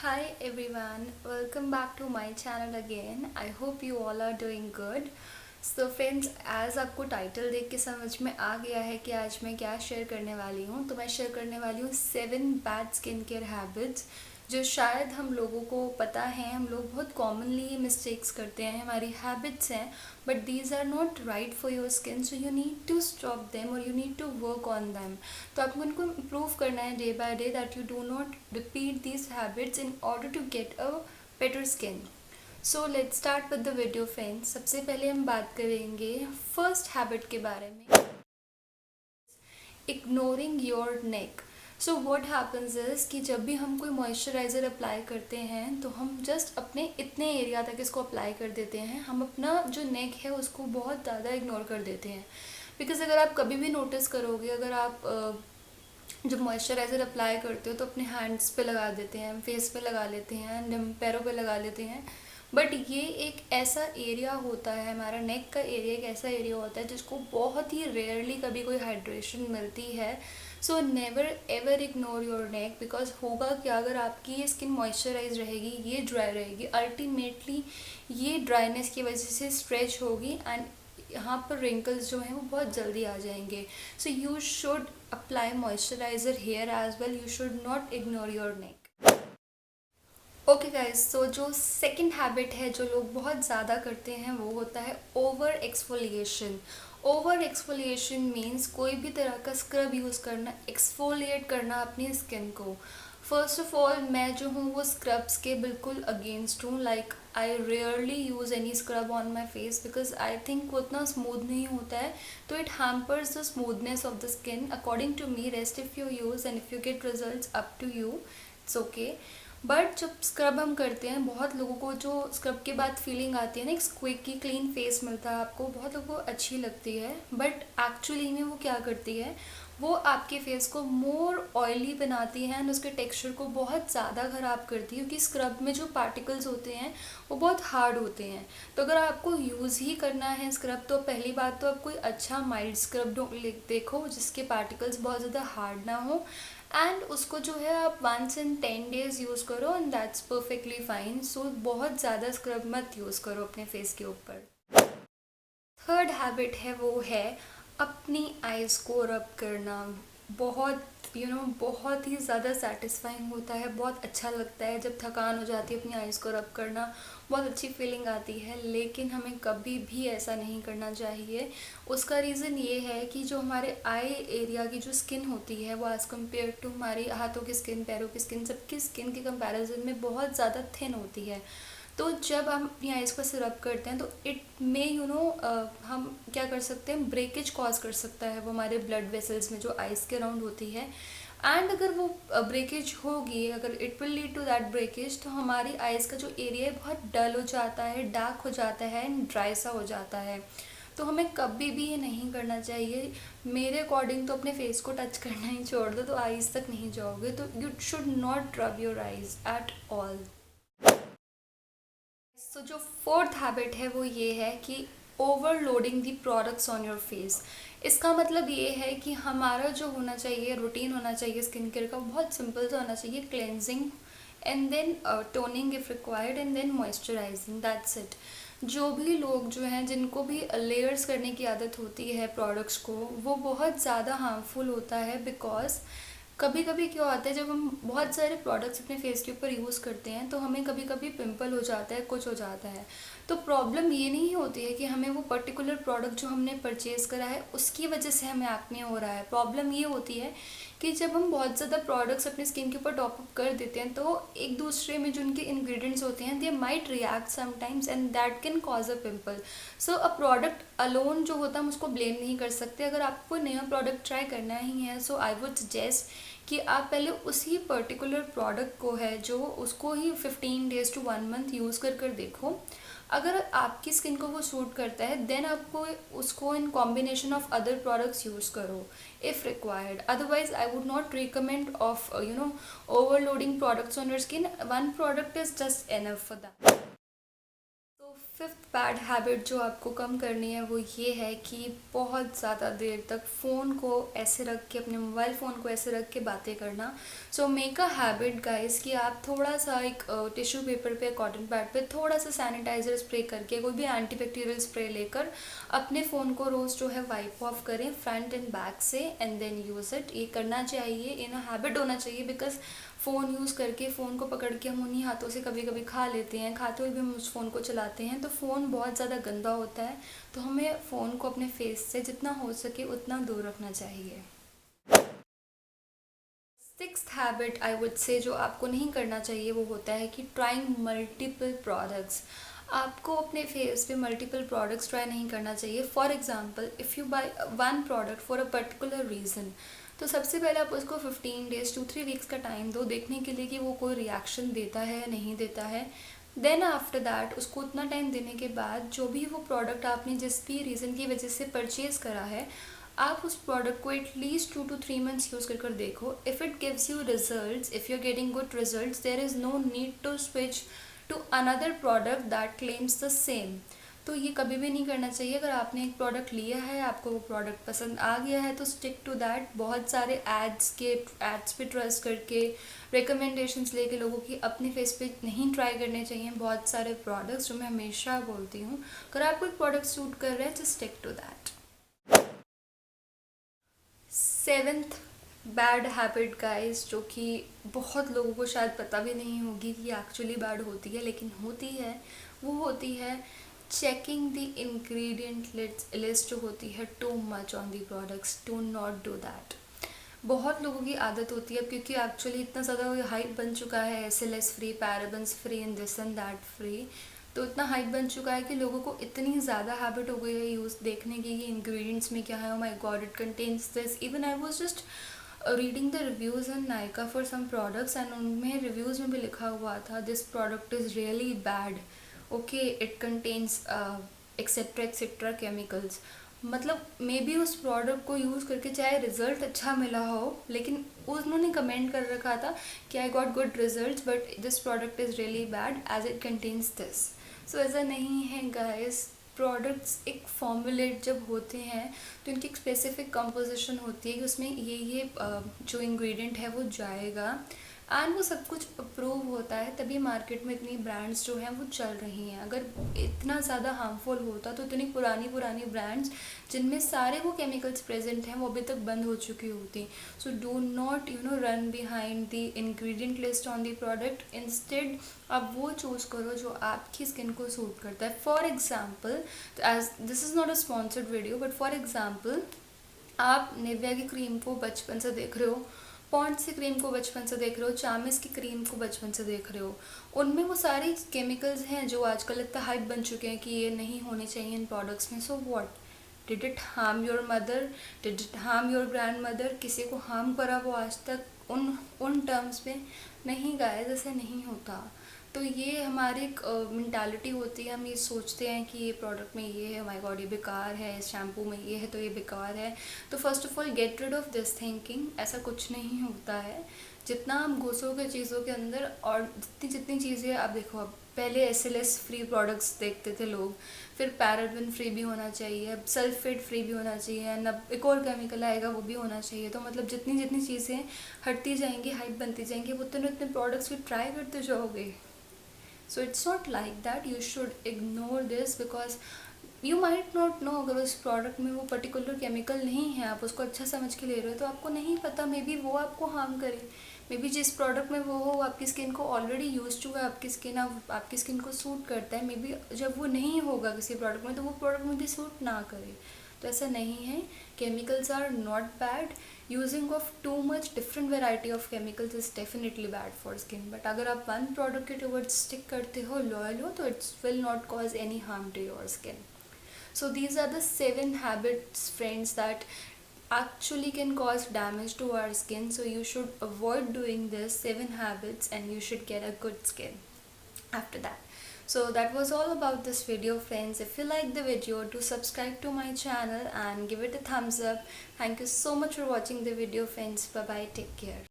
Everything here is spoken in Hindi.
Hi everyone, welcome back to my channel again. I hope you all are doing good. So friends, as आपको टाइटल देख के समझ में आ गया है कि आज मैं क्या शेयर करने वाली हूँ, तो मैं शेयर करने वाली हूँ 7 बैड स्किन केयर हैबिट्स जो शायद हम लोगों को पता है। हम लोग बहुत कॉमनली ये मिस्टेक्स करते हैं, हमारी हैबिट्स हैं, but these are not right for your skin, so you need to stop them और you need to work on them. तो आपको इनको इम्प्रूव करना है day by day, that you do not repeat these habits in order to get a better skin. So let's start with the video friends. सबसे पहले हम बात करेंगे फर्स्ट हैबिट के बारे में, ignoring your neck. So what happens is कि जब भी हम कोई मॉइस्चराइज़र अप्लाई करते हैं तो हम जस्ट अपने इतने एरिया तक इसको अप्लाई कर देते हैं, हम अपना जो नेक है उसको बहुत ज़्यादा इग्नोर कर देते हैं। बिकॉज अगर आप कभी भी नोटिस करोगे, अगर आप जब मॉइस्चराइज़र अप्लाई करते हो तो अपने हैंड्स पे लगा देते हैं, फेस पे लगा लेते हैं, पैरों पे लगा लेते हैं, बट ये एक ऐसा एरिया होता है, हमारा नेक का एरिया एक ऐसा एरिया होता है जिसको बहुत ही रेयरली कभी कोई हाइड्रेशन मिलती है। So never ever ignore your neck, because होगा क्या, अगर आपकी ये स्किन मॉइस्चराइज रहेगी, ये ड्राई रहेगी, अल्टीमेटली ये ड्राइनेस की वजह से स्ट्रेच होगी एंड यहाँ पर रिंकल्स जो हैं वो बहुत जल्दी आ जाएंगे। So you should apply moisturiser here as well, you should not ignore your neck. Okay guys, so जो सेकंड हैबिट है जो लोग बहुत ज़्यादा करते हैं वो होता है over exfoliation. Over exfoliation means कोई भी तरह का स्क्रब यूज़ करना, एक्सफोलिएट करना अपनी स्किन को। फर्स्ट ऑफ ऑल मैं जो हूँ वो स्क्रब्स के बिल्कुल अगेंस्ट हूँ। Like I rarely use any scrub on my face because I think वो उतना स्मूथ नहीं होता है, तो it hampers the smoothness of the skin according to me. Rest if you use and if you get results up to you, it's okay. But जब स्क्रब हम करते हैं, बहुत लोगों को जो स्क्रब के बाद फीलिंग आती है ना, एक स्क्विकी क्लीन फेस मिलता है आपको, बहुत लोगों को अच्छी लगती है, बट एक्चुअली में वो क्या करती है, वो आपके फेस को मोर ऑयली बनाती है एंड उसके टेक्सचर को बहुत ज़्यादा ख़राब करती है, क्योंकि स्क्रब में जो पार्टिकल्स होते हैं वो बहुत हार्ड होते हैं। तो अगर आपको यूज़ ही करना है स्क्रब, तो पहली बात तो आप कोई अच्छा माइल्ड स्क्रब देखो जिसके पार्टिकल्स बहुत ज़्यादा हार्ड ना हो, एंड उसको जो है आप 1 in 10 days यूज़ करो एंड दैट्स परफेक्टली फाइन। सो बहुत ज़्यादा स्क्रब मत यूज़ करो अपने फेस के ऊपर। थर्ड हैबिट है वो है अपनी आइज़ को रब करना। बहुत बहुत ही ज़्यादा सेटिस्फाइंग होता है, बहुत अच्छा लगता है जब थकान हो जाती है, अपनी आइज़ को रब करना बहुत अच्छी फीलिंग आती है, लेकिन हमें कभी भी ऐसा नहीं करना चाहिए। उसका रीज़न ये है कि जो हमारे आई एरिया की जो स्किन होती है वो एज़ कम्पेयर टू हमारी हाथों की स्किन, पैरों की स्किन, सबकी स्किन के कंपैरिजन में बहुत ज़्यादा थिन होती है। तो जब हम अपनी आइज़ को सिरप करते हैं तो इट मे हम क्या कर सकते हैं, ब्रेकेज कॉज कर सकता है वो हमारे ब्लड वेसल्स में जो आइज़ के अराउंड होती है। एंड अगर वो ब्रेकेज होगी, अगर it will lead to that breakage, तो हमारी आइज़ का जो एरिया है बहुत डल हो जाता है, डार्क हो जाता है एंड ड्राई सा हो जाता है। तो हमें कभी भी ये नहीं करना चाहिए। मेरे अकॉर्डिंग तो अपने फेस को टच करना ही छोड़ दो, तो आइज़ तक नहीं जाओगे, तो you should not rub your eyes at all. So जो फोर्थ हैबिट है वो ये है कि overloading the products on your face. इसका मतलब ये है कि हमारा जो होना चाहिए, रूटीन होना चाहिए स्किन केयर का, बहुत सिंपल सा होना चाहिए, cleansing and then toning if required and then moisturising, that's it. जो भी लोग जो हैं जिनको भी लेयर्स करने की आदत होती है प्रोडक्ट्स को, वो बहुत ज़्यादा हार्मफुल होता है। बिकॉज कभी कभी क्या होता है, जब हम बहुत सारे प्रोडक्ट्स अपने फेस के ऊपर यूज़ करते हैं तो हमें कभी कभी पिंपल हो जाता है, कुछ हो जाता है। तो प्रॉब्लम ये नहीं होती है कि हमें वो पर्टिकुलर प्रोडक्ट जो हमने परचेज़ करा है उसकी वजह से हमें एक्ने हो रहा है। प्रॉब्लम ये होती है कि जब हम बहुत ज़्यादा प्रोडक्ट्स अपनी स्किन के ऊपर टॉपअप कर देते हैं तो एक दूसरे में जो उनके इंग्रेडिएंट्स होते हैं, they might react sometimes and that can cause a pimple. So a product alone जो होता है हम उसको ब्लेम नहीं कर सकते। अगर आपको नया प्रोडक्ट ट्राई करना ही है, सो आई वुड सजेस्ट कि आप पहले उसी पर्टिकुलर प्रोडक्ट को है जो उसको ही 15 days to 1 month यूज़ कर कर देखो। अगर आपकी स्किन को वो सूट करता है देन आपको उसको in combination of other products use करो if required. Otherwise I would not recommend of overloading products on your skin. One product is just enough for that. तो फिफ्थ बैड हैबिट जो आपको कम करनी है वो ये है कि बहुत ज़्यादा देर तक फ़ोन को ऐसे रख के, अपने मोबाइल फ़ोन को ऐसे रख के बातें करना। So make a habit guys कि आप थोड़ा सा एक टिश्यू पेपर पे, कॉटन पैड पे थोड़ा सा सैनिटाइज़र स्प्रे करके, कोई भी एंटीबैक्टीरियल स्प्रे लेकर अपने फ़ोन को रोज़ जो है वाइप ऑफ करें फ्रंट एंड बैक से, एंड देन यूज़ इट। ये करना चाहिए, इन अ हैबिट होना चाहिए, बिकॉज फ़ोन यूज़ करके, फ़ोन को पकड़ के हम उन्हीं हाथों से कभी कभी खा लेते हैं, खाते हुए भी हम उस फ़ोन को चलाते हैं, तो फ़ोन बहुत ज़्यादा गंदा होता है। तो हमें फ़ोन को अपने फेस से जितना हो सके उतना दूर रखना चाहिए। Sixth habit I would say जो आपको नहीं करना चाहिए वो होता है कि ट्राइंग मल्टीपल प्रोडक्ट्स। आपको अपने फेस पे मल्टीपल प्रोडक्ट्स ट्राई नहीं करना चाहिए। For example, if you by one product for a particular reason, तो सबसे पहले आप उसको 15 डेज टू 3 वीक्स का टाइम दो देखने के लिए कि वो कोई रिएक्शन देता है नहीं देता है। देन आफ्टर दैट उसको उतना टाइम देने के बाद जो भी वो प्रोडक्ट आपने जिस भी रीज़न की वजह से परचेज़ करा है, आप उस प्रोडक्ट को एटलीस्ट 2 to 3 months यूज़ कर देखो। If it gives you results, if you are getting good results, there is no need to switch to another product that claims the same. तो ये कभी भी नहीं करना चाहिए। अगर आपने एक प्रोडक्ट लिया है, आपको वो प्रोडक्ट पसंद आ गया है, तो स्टिक टू दैट। बहुत सारे एड्स पे ट्रस्ट करके, रिकमेंडेशंस लेके लोगों की अपने फेस पे नहीं ट्राई करने चाहिए बहुत सारे प्रोडक्ट्स। जो मैं हमेशा बोलती हूँ, अगर आपको एक प्रोडक्ट सूट कर रहा है, just stick to that. Seventh bad habit guys, जो कि बहुत लोगों को शायद पता भी नहीं होगी कि एक्चुअली बैड होती है, लेकिन होती है, वो होती है चेकिंग द इंग्रेडिएंट लिस्ट जो होती है too much on the products. Do not do that. बहुत लोगों की आदत होती है, क्योंकि एक्चुअली इतना ज़्यादा हाइप बन चुका है, SLS free, parabens free and this and that free. तो इतना हाइप बन चुका है कि लोगों को इतनी ज़्यादा हैबिट हो गई है यूज़ देखने की कि इंग्रेडिएंट्स में क्या है, oh my god it contains this. Even I was just reading the reviews in Nykaa for some products, and उनमें रिव्यूज़ में भी लिखा हुआ था this product is really bad, okay, it contains etcetera chemicals. मतलब मे बी उस प्रोडक्ट को यूज़ करके चाहे रिज़ल्ट अच्छा मिला हो, लेकिन उन्होंने कमेंट कर रखा था कि I got good results but this product is really bad as it contains this. So ऐसा नहीं है गाइस। प्रोडक्ट्स एक फॉर्मूलेट जब होते हैं तो इनकी एक स्पेसिफिक कंपोजिशन होती है कि उसमें ये जो इंग्रेडिएंट है वो जाएगा, एंड वो सब कुछ अप्रूव होता है, तभी मार्केट में इतनी ब्रांड्स जो हैं वो चल रही हैं। अगर इतना ज़्यादा हार्मफुल होता तो इतनी पुरानी पुरानी ब्रांड्स जिनमें सारे वो केमिकल्स प्रेजेंट हैं वो अभी तक बंद हो चुकी होती। So do not run behind the ingredient list on the product. Instead आप वो चूज़ करो जो आपकी स्किन को सूट करता है। For example, as this is not a sponsored video, but for example, आप निविया की क्रीम को बचपन से देख रहे हो, पॉन्ड्स की क्रीम को बचपन से देख रहे हो, चामिस की क्रीम को बचपन से देख रहे हो, उनमें वो सारे केमिकल्स हैं जो आजकल इतना हाइप बन चुके हैं कि ये नहीं होने चाहिए इन प्रोडक्ट्स में। So what, did it harm your mother, did it harm your grand mother? किसी को हार्म करा वो आज तक उन टर्म्स में? नहीं गाइस, ऐसे नहीं होता। तो ये हमारी एक मेंटालिटी होती है, हम ये सोचते हैं कि ये प्रोडक्ट में ये है, माय गॉड ये बेकार है, इस शैम्पू में ये है तो ये बेकार है। तो first of all get rid of this thinking. ऐसा कुछ नहीं होता है। जितना आप घुसोगे चीज़ों के अंदर, और जितनी जितनी चीज़ें आप देखो, अब पहले एसएलएस फ्री प्रोडक्ट्स देखते थे लोग, फिर पैराबेन फ्री भी होना चाहिए, अब सल्फेट फ्री भी होना चाहिए, एंड अब एक और केमिकल आएगा वो भी होना चाहिए। तो मतलब जितनी जितनी चीज़ें हटती जाएंगी, हाइप बनती जाएंगी, वो उतने उतने प्रोडक्ट्स भी ट्राई करते जाओगे। So it's not like that you should ignore this, because you might not know, अगर उस प्रोडक्ट में वो पर्टिकुलर केमिकल नहीं है, आप उसको अच्छा समझ के ले रहे हो, तो आपको नहीं पता, मे बी वो आपको हार्म करे। मे बी जिस प्रोडक्ट में वो हो आपकी स्किन को ऑलरेडी यूज टू है, आपकी स्किन को सूट करता है। मे बी जब वो नहीं होगा किसी प्रोडक्ट में, तो वो प्रोडक्ट में भी सूट ना करे। तो ऐसा नहीं है। Chemicals are not bad. Using of too much different variety of chemicals is definitely bad for skin, but अगर आप वन प्रोडक्ट के टुवर्ड्स स्टिक करते हो, लॉयल हो, तो it's will not cause any harm to your skin. So these are the 7 habits, friends, that actually can cause damage to our skin. So you should avoid doing this 7 habits, and you should get a good skin after that. So that was all about this video, friends. If you like the video, do subscribe to my channel and give it a thumbs up. Thank you so much for watching the video, friends. Bye bye, take care.